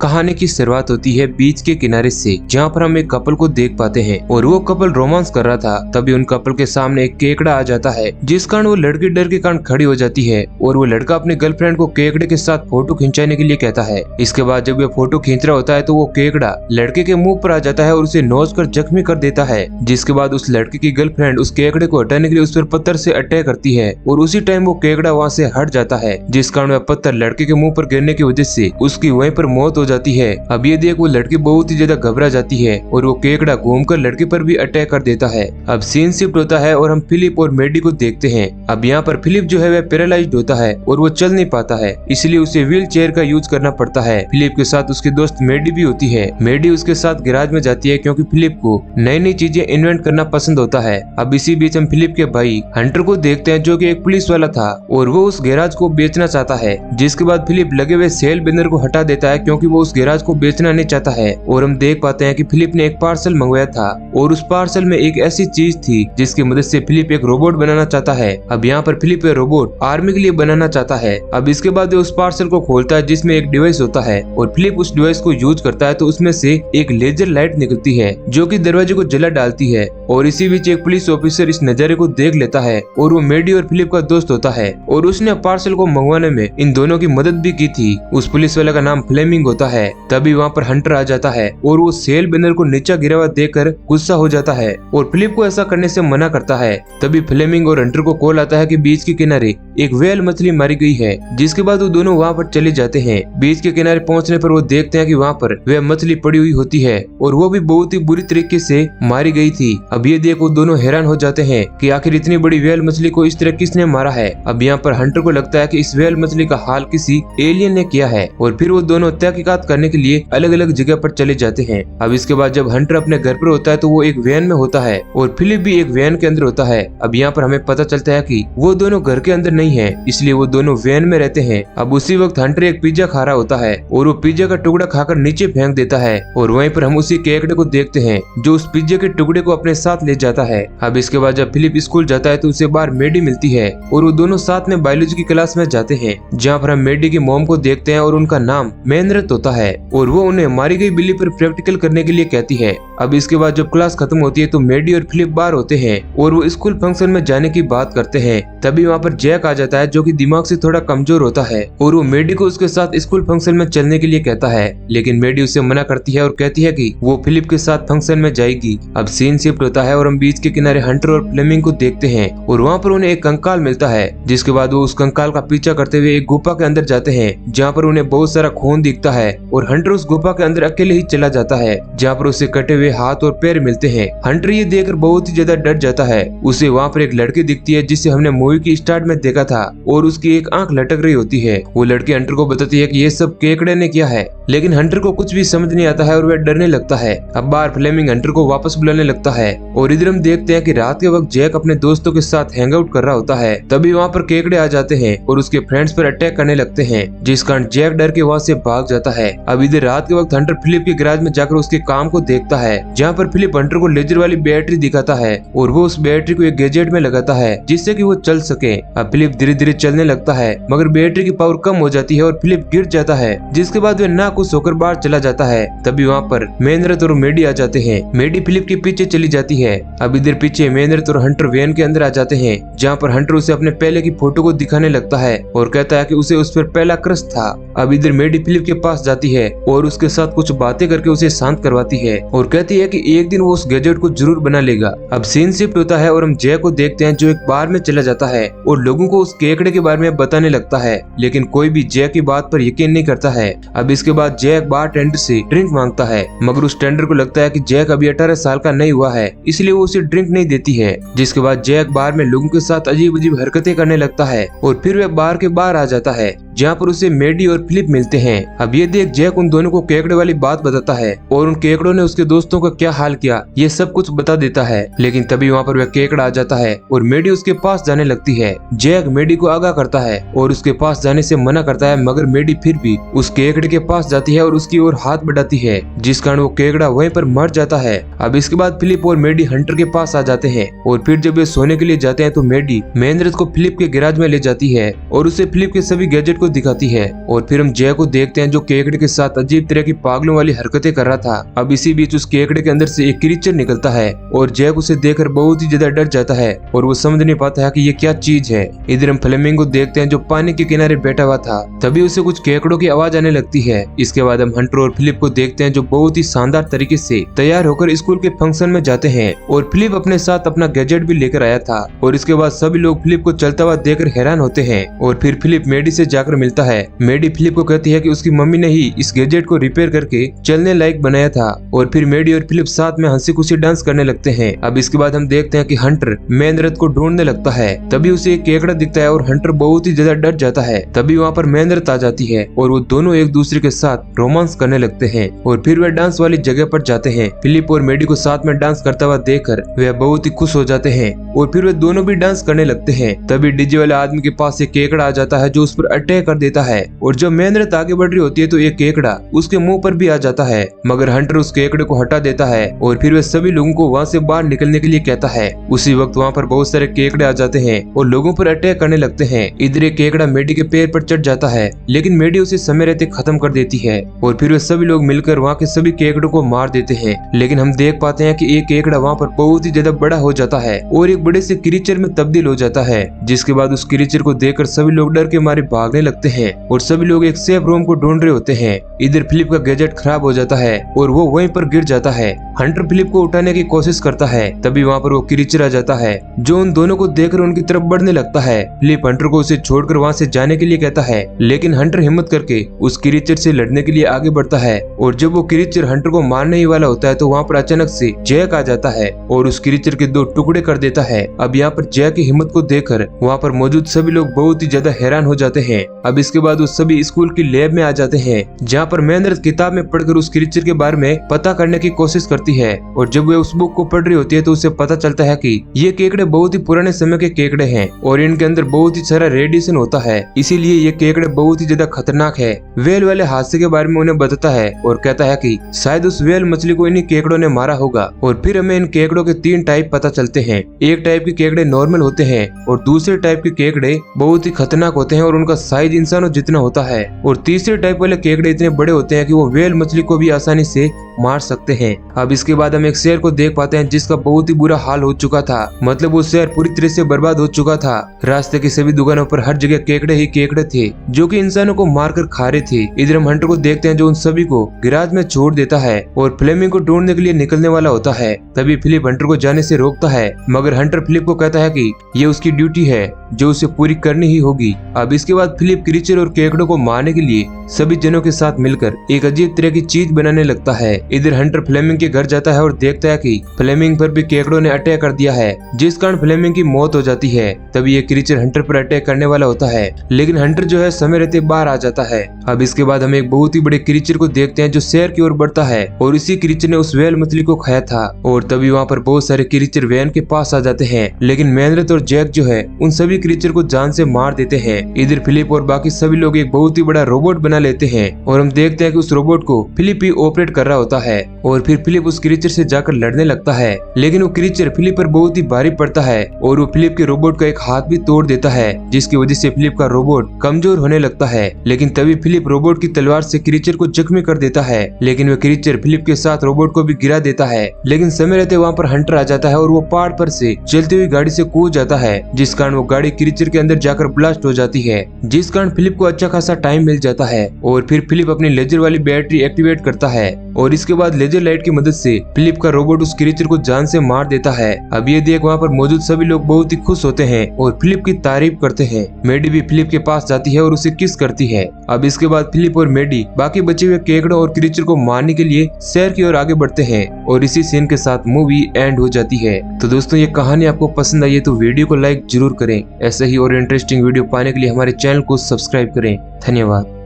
कहानी की शुरुआत होती है बीच के किनारे से, जहाँ पर हम एक कपल को देख पाते हैं और वो कपल रोमांस कर रहा था। तभी उन कपल के सामने एक केकड़ा आ जाता है, जिस कारण वो लड़की डर के कारण खड़ी हो जाती है और वो लड़का अपने गर्लफ्रेंड को केकड़े के साथ फोटो खिंचाने के लिए कहता है। इसके बाद जब वो फोटो खींच रहा होता है तो वो केकड़ा लड़के के मुंह पर आ जाता है और उसे नोच कर जख्मी कर देता है। जिसके बाद उस लड़के की गर्लफ्रेंड उस केकड़े को हटाने के लिए उस पर पत्थर से अटैक करती है और उसी टाइम वो केकड़ा वहाँ से हट जाता है, जिस कारण वह पत्थर लड़के के मुंह पर गिरने की वजह से उसकी वहीं पर मौत हो जाती है। अब ये देख वो लड़की बहुत ही ज्यादा घबरा जाती है और वो केकड़ा घूमकर लड़के पर भी अटैक कर देता है। अब सीन शिफ्ट होता है और हम फिलिप और मेडी को देखते हैं। अब यहाँ पर फिलिप जो है वह पैरालाइज्ड होता है और वो चल नहीं पाता है, इसलिए उसे व्हील चेयर का यूज करना पड़ता है। फिलिप के साथ उसकी दोस्त मेडी भी होती है। मेडी उसके साथ गैराज में जाती है क्योंकि फिलिप को नई नई चीजें इन्वेंट करना पसंद होता है। अब इसी बीच हम फिलिप के भाई हंटर को देखते हैं, जो कि एक पुलिस वाला था और वो उस गैराज को बेचना चाहता है। जिसके बाद फिलिप लगे हुए सेल बैनर को हटा देता है क्योंकि वो उस गैराज को बेचना नहीं चाहता है। और हम देख पाते हैं कि फिलिप ने एक पार्सल मंगवाया था और उस पार्सल में एक ऐसी चीज थी जिसकी मदद से फिलिप एक रोबोट बनाना चाहता है। अब यहाँ पर फिलिप एक रोबोट आर्मी के लिए बनाना चाहता है। अब इसके बाद वो उस पार्सल को खोलता है जिसमें एक डिवाइस होता है और फिलिप उस डिवाइस को यूज करता है तो उसमें से एक लेजर लाइट निकलती है जो कि दरवाजे को जला डालती है। और इसी बीच एक पुलिस ऑफिसर इस नजारे को देख लेता है और वो मेडी और फिलिप का दोस्त होता है और उसने पार्सल को मंगवाने में इन दोनों की मदद भी की थी। उस पुलिस वाले का नाम फ्लेमिंग होता है। तभी वहाँ पर हंटर आ जाता है और वो सेल बैनर को नीचा गिरा हुआ देखकर गुस्सा हो जाता है और फिलिप को ऐसा करने से मना करता है। तभी फ्लेमिंग और हंटर को कॉल आता है कि बीच के किनारे एक व्हेल मछली मारी गई है। जिसके बाद वो दोनों वहाँ पर चले जाते हैं। बीच के किनारे पहुँचने पर वो देखते हैं कि वहाँ पर वह मछली पड़ी हुई होती है और वो भी बहुत ही बुरी तरीके से मारी गई थी। अब ये देख वो दोनों हैरान हो जाते हैं कि आखिर इतनी बड़ी व्हेल मछली को इस तरह किसने मारा है। अब यहाँ पर हंटर को लगता है कि इस व्हेल मछली का हाल किसी एलियन ने किया है और फिर वो दोनों तहकीकात करने के लिए अलग अलग जगह पर चले जाते हैं। अब इसके बाद जब हंटर अपने घर पर होता है तो वो एक वैन में होता है और फिलिप भी एक वैन के अंदर होता है। अब यहाँ पर हमें पता चलता है कि वो दोनों घर के अंदर नहीं है, इसलिए वो दोनों वैन में रहते हैं। अब उसी वक्त हंटर एक पिज्जा खा रहा होता है और वो पिज्जा का टुकड़ा खाकर नीचे फेंक देता है और वहीं पर हम उसी केकड़े को देखते हैं जो उस पिज्जा के टुकड़े को अपने साथ ले जाता है। अब इसके बाद जब फिलिप स्कूल जाता है तो उसे बाहर मेडी मिलती है और वो दोनों साथ में बायोलॉजी की क्लास में जाते हैं, जहाँ पर हम मेडी की मॉम को देखते हैं और उनका नाम मेहनत होता है और वो उन्हें मारी गई बिल्ली पर प्रैक्टिकल करने के लिए कहती है। अब इसके बाद जब क्लास खत्म होती है तो मेडी और फिलिप बाहर होते हैं और वो स्कूल फंक्शन में जाने की बात करते हैं। तभी वहाँ पर जैक आ जाता है जो कि दिमाग से थोड़ा कमजोर होता है और वो मेडी को उसके साथ स्कूल फंक्शन में चलने के लिए कहता है, लेकिन मेडी उसे मना करती है और कहती है कि वो फिलिप के साथ फंक्शन में जाएगी। अब सीन शिफ्ट होता है और हम बीच के किनारे हंटर और फ्लेमिंग को देखते हैं और वहाँ पर उन्हें एक कंकाल मिलता है। जिसके बाद वो उस कंकाल का पीछा करते हुए एक गुफा के अंदर जाते हैं, जहाँ पर उन्हें बहुत सारा खून दिखता है और हंटर उस गुफा के अंदर अकेले ही चला जाता है, जहाँ पर उसे कटे हुए हाथ और पैर मिलते हैं। हंटर ये देखकर बहुत ही ज्यादा डर जाता है। उसे वहाँ पर एक लड़की दिखती है जिसे हमने मूवी की स्टार्ट में देखा था और उसकी एक आंख लटक रही होती है। वो लड़की हंटर को बताती है कि ये सब केकड़े ने किया है, लेकिन हंटर को कुछ भी समझ नहीं आता है और वह डरने लगता है। अब बाहर फ्लेमिंग हंटर को वापस बुलाने लगता है और इधर हम देखते हैं कि रात के वक्त जैक अपने दोस्तों के साथ हैंग आउट कर रहा होता है। तभी वहाँ पर केकड़े आ जाते हैं और उसके फ्रेंड्स पर अटैक करने लगते हैं, जिस कारण जैक डर के वहाँ से भाग जाता है। अब इधर रात के वक्त हंटर फिलिप के गैराज में जाकर उसके काम को देखता है, जहाँ पर फिलिप हंटर को लेजर वाली बैटरी दिखाता है और वो उस बैटरी को एक गैजेट में लगाता है जिससे कि वो चल सके। अब फिलिप धीरे धीरे चलने लगता है मगर बैटरी की पावर कम हो जाती है और फिलिप गिर जाता है, जिसके बाद वह नाखुश होकर बाहर चला जाता है। तभी वहाँ पर मेहनत और मेडी आ जाते हैं। मेडी फिलिप के पीछे चली जाती है। अब इधर पीछे मेहनत और हंटर वैन के अंदर आ जाते हैं, जहाँ पर हंटर उसे अपने पहले की फोटो को दिखाने लगता है और कहता है कि उसे उस पर पहला क्रश था। अब इधर मेडी फिलिप के पास जाती है और उसके साथ कुछ बातें करके उसे शांत करवाती है और कहती है कि एक दिन वो उस गैजेट को जरूर बना लेगा। अब सीन शिफ्ट होता है और हम जय को देखते हैं जो एक बार में चला जाता है और लोगों को उस केकड़े के बारे में बताने लगता है, लेकिन कोई भी जय की बात पर यकीन नहीं करता है। अब इसके बाद जय एक बार टेंडर से ड्रिंक मांगता है, मगर उस टेंडर को लगता है कि जैक अभी 18 साल का नहीं हुआ है, इसलिए वो उसे ड्रिंक नहीं देती है। जिसके बाद जैक बार में लोगों के साथ अजीब अजीब हरकतें करने लगता है और फिर वह बार के बाहर आ जाता है, जहाँ पर उसे मेडी और फिलिप मिलते हैं। अब ये देख जैक उन दोनों को केकड़े वाली बात बताता है और उन केकड़ों ने उसके दोस्तों का क्या हाल किया ये सब कुछ बता देता है। लेकिन तभी वहाँ पर वह केकड़ा आ जाता है और मेडी उसके पास जाने लगती है। जैक मेडी को आगाह करता है और उसके पास जाने से मना करता है, मगर मेडी फिर भी उस केकड़े के पास जाती है और उसकी ओर हाथ बढ़ाती है, जिस कारण वो केकड़ा वहीं पर मर जाता है। अब इसके बाद फिलिप और मेडी हंटर के पास आ जाते हैं और फिर जब वे सोने के लिए जाते हैं तो मेडी मेहनत को फिलिप के गैराज में ले जाती है और उसे फिलिप के सभी गैजेट को दिखाती है और फिर हम जय को देखते हैं जो केकड़े के साथ अजीब तरह की पागलों वाली हरकतें कर रहा था। अब इसी बीच उस केकड़े के अंदर से एक क्रीचर निकलता है और जय उसे देखकर बहुत ही ज्यादा डर जाता है और वो समझ नहीं पाता है कि ये क्या चीज है। इधर हम फ्लेमिंगो देखते हैं जो पानी के किनारे बैठा हुआ था। तभी उसे कुछ केकड़ों की आवाज आने लगती है। इसके बाद हम हंटर और फिलिप को देखते हैं जो बहुत ही शानदार तरीके से तैयार होकर स्कूल के फंक्शन में जाते हैं और फिलिप अपने साथ अपना गैजेट भी लेकर आया था। और इसके बाद सभी लोग फिलिप को चलता हुआ देखकर हैरान होते हैं और फिर फिलिप मेडी से जाकर मिलता है। मेडी फिलिप को कहती है कि उसकी मम्मी ने ही इस गैजेट को रिपेयर करके चलने लायक बनाया था। और फिर मेडी और फिलिप साथ में हंसी खुशी डांस करने लगते हैं। अब इसके बाद हम देखते हैं कि हंटर मेन रथ को ढूंढने लगता है। तभी उसे एक केकड़ा दिखता है और हंटर बहुत ही ज्यादा डर जाता है। तभी वहाँ पर मेन रथ आ जाती है और वो दोनों एक दूसरे के साथ रोमांस करने लगते हैं और फिर वे डांस वाली जगह पर जाते हैं। फिलिप और मेडी को साथ में डांस करता हुआ देखकर वे बहुत ही खुश हो जाते हैं और फिर वे दोनों भी डांस करने लगते हैं। तभी डीजे वाले आदमी के पास एक केकड़ा आ जाता है जो उस पर अटैक कर देता है और जब मेन रथ आगे बढ़ रही होती है तो एक केकड़ा उसके मुंह पर भी आ जाता है, मगर हंटर उस केकड़े को हटा देता है और फिर वे सभी लोगों को वहाँ से बाहर निकलने के लिए कहता है। उसी वक्त वहाँ पर बहुत सारे केकड़े आ जाते हैं और लोगों पर अटैक करने लगते हैं। इधर एक केकड़ा मेडी के पैर पर चढ़ जाता है लेकिन मेडी उसे समय रहते खत्म कर देती है और फिर वे सभी लोग मिलकर वहाँ के सभी केकड़ों को मार देते हैं। लेकिन हम देख पाते हैं कि एक केकड़ा वहाँ पर बहुत ही ज्यादा बड़ा हो जाता है और एक बड़े से क्रीचर में तब्दील हो जाता है, जिसके बाद उस क्रीचर को देखकर सभी लोग डर के मारे भागने लगते हैं और सभी लोग एक सेफ रूम को ढूंढ रहे होते हैं। इधर फिलिप का गैजेट खराब हो जाता है और वो वहीं पर गिर जाता है। हंटर फिलिप को उठाने की कोशिश करता है। तभी वहाँ पर वो क्रीचर आ जाता है जो उन दोनों को देखकर उनकी तरफ बढ़ने लगता है। फिलिप हंटर को उसे छोड़कर वहाँ से जाने के लिए कहता है, लेकिन हंटर हिम्मत करके उस क्रीचर से लड़ने के लिए आगे बढ़ता है और जब वो क्रीचर हंटर को मारने ही वाला होता है तो वहाँ पर अचानक से जैक आ जाता है और उस क्रीचर के 2 टुकड़े कर देता है। अब यहाँ पर जैक की हिम्मत को देखकर वहाँ पर मौजूद सभी लोग बहुत ही ज्यादा हैरान हो जाते हैं। अब इसके बाद वो सभी स्कूल की लैब में आ जाते हैं जहाँ पर मेहनत किताब में पढ़कर उस क्रीचर के बारे में पता करने की कोशिश करती है और जब वे उस बुक को पढ़ रही होती है तो उसे पता चलता है कि ये केकड़े बहुत ही पुराने समय के केकड़े हैं और इनके अंदर बहुत ही सारा रेडिएशन होता है, इसीलिए ये केकड़े बहुत ही ज्यादा खतरनाक है। वेल वाले हादसे के बारे में उन्हें बताता है और कहता है कि शायद उस वेल मछली को इन्हीं केकड़ों ने मारा होगा। और फिर हमें इन केकड़ों के 3 टाइप पता चलते हैं। एक टाइप के केकड़े नॉर्मल होते हैं और दूसरे टाइप के केकड़े बहुत ही खतरनाक होते हैं और उनका साइज इंसानों जितना होता है और तीसरे टाइप वाले केकड़े इतने बड़े होते हैं कि वो वेल मछली को भी आसानी से मार सकते हैं। अब इसके बाद हम एक शेर को देख पाते हैं जिसका बहुत ही बुरा हाल हो चुका था, मतलब वो शेर पूरी तरह से बर्बाद हो चुका था। रास्ते की सभी दुकानों पर हर जगह केकड़े ही केकड़े थे जो कि इंसानों को मारकर खा रहे थे। इधर हम हंटर को देखते हैं जो उन सभी को गिराज में छोड़ देता है और फ्लेमिंग को ढूंढने के लिए निकलने वाला होता है। तभी फिलिप हंटर को जाने से रोकता है, मगर हंटर फिलिप को कहता है कि ये उसकी ड्यूटी है जो उसे पूरी करनी ही होगी। अब इसके बाद फिलिप क्रीचर और केकड़ों को मारने के लिए सभी जनों के साथ मिलकर एक अजीब तरह की चीज बनाने लगता है। इधर हंटर फ्लेमिंग के घर जाता है और देखता है कि फ्लेमिंग पर भी केकड़ों ने अटैक कर दिया है, जिस कारण फ्लेमिंग की मौत हो जाती है। तभी ये क्रीचर हंटर पर अटैक करने वाला होता है, लेकिन हंटर जो है समय रहते बाहर आ जाता है। अब इसके बाद हम एक बहुत ही बड़े क्रीचर को देखते हैं जो शहर की ओर बढ़ता है और इसी क्रीचर ने उस वेल मछली को खाया था। और तभी वहाँ पर बहुत सारे क्रीचर वैन के पास आ जाते हैं, लेकिन मेहनत और जैक जो है उन सभी क्रीचर को जान से मार देते हैं। इधर फिलिप और बाकी सभी लोग एक बहुत ही बड़ा रोबोट बना लेते हैं और हम देखते हैं कि उस रोबोट को फिलिप ही ऑपरेट कर रहा होता है। और फिर फिलिप उस क्रीचर से जाकर लड़ने लगता है, लेकिन वो क्रीचर फिलिप पर बहुत ही भारी पड़ता है और वो फिलिप के रोबोट का एक हाथ भी तोड़ देता है, जिसकी वजह से फिलिप का रोबोट कमजोर होने लगता है। लेकिन तभी फिलिप रोबोट की तलवार से क्रीचर को जख्मी कर देता है, लेकिन वह क्रीचर फिलिप के साथ रोबोट को भी गिरा देता है। लेकिन समय रहते वहाँ पर हंटर आ जाता है और वो पहाड़ पर से चलती हुई गाड़ी से कूद जाता है, जिस कारण वो गाड़ी क्रीचर के अंदर जाकर ब्लास्ट हो जाती है, जिस कारण फिलिप को अच्छा खासा टाइम मिल जाता है। और फिर फिलिप अपनी लेजर वाली बैटरी एक्टिवेट करता है और इसके बाद लेजर लाइट की मदद से फिलिप का रोबोट उस क्रीचर को जान से मार देता है। अब ये देख वहाँ पर मौजूद सभी लोग बहुत ही खुश होते हैं और फिलिप की तारीफ करते हैं। मेडी भी फिलिप के पास जाती है और उसे किस करती है। अब इसके बाद फिलिप और मेडी बाकी बचे हुए केकड़ों और क्रीचर को मारने के लिए शहर की ओर आगे बढ़ते हैं और इसी सीन के साथ मूवी एंड हो जाती है। तो दोस्तों ये कहानी आपको पसंद आई है तो वीडियो को लाइक जरूर करें। ऐसे ही और इंटरेस्टिंग वीडियो पाने के लिए हमारे चैनल को सब्सक्राइब करें। धन्यवाद।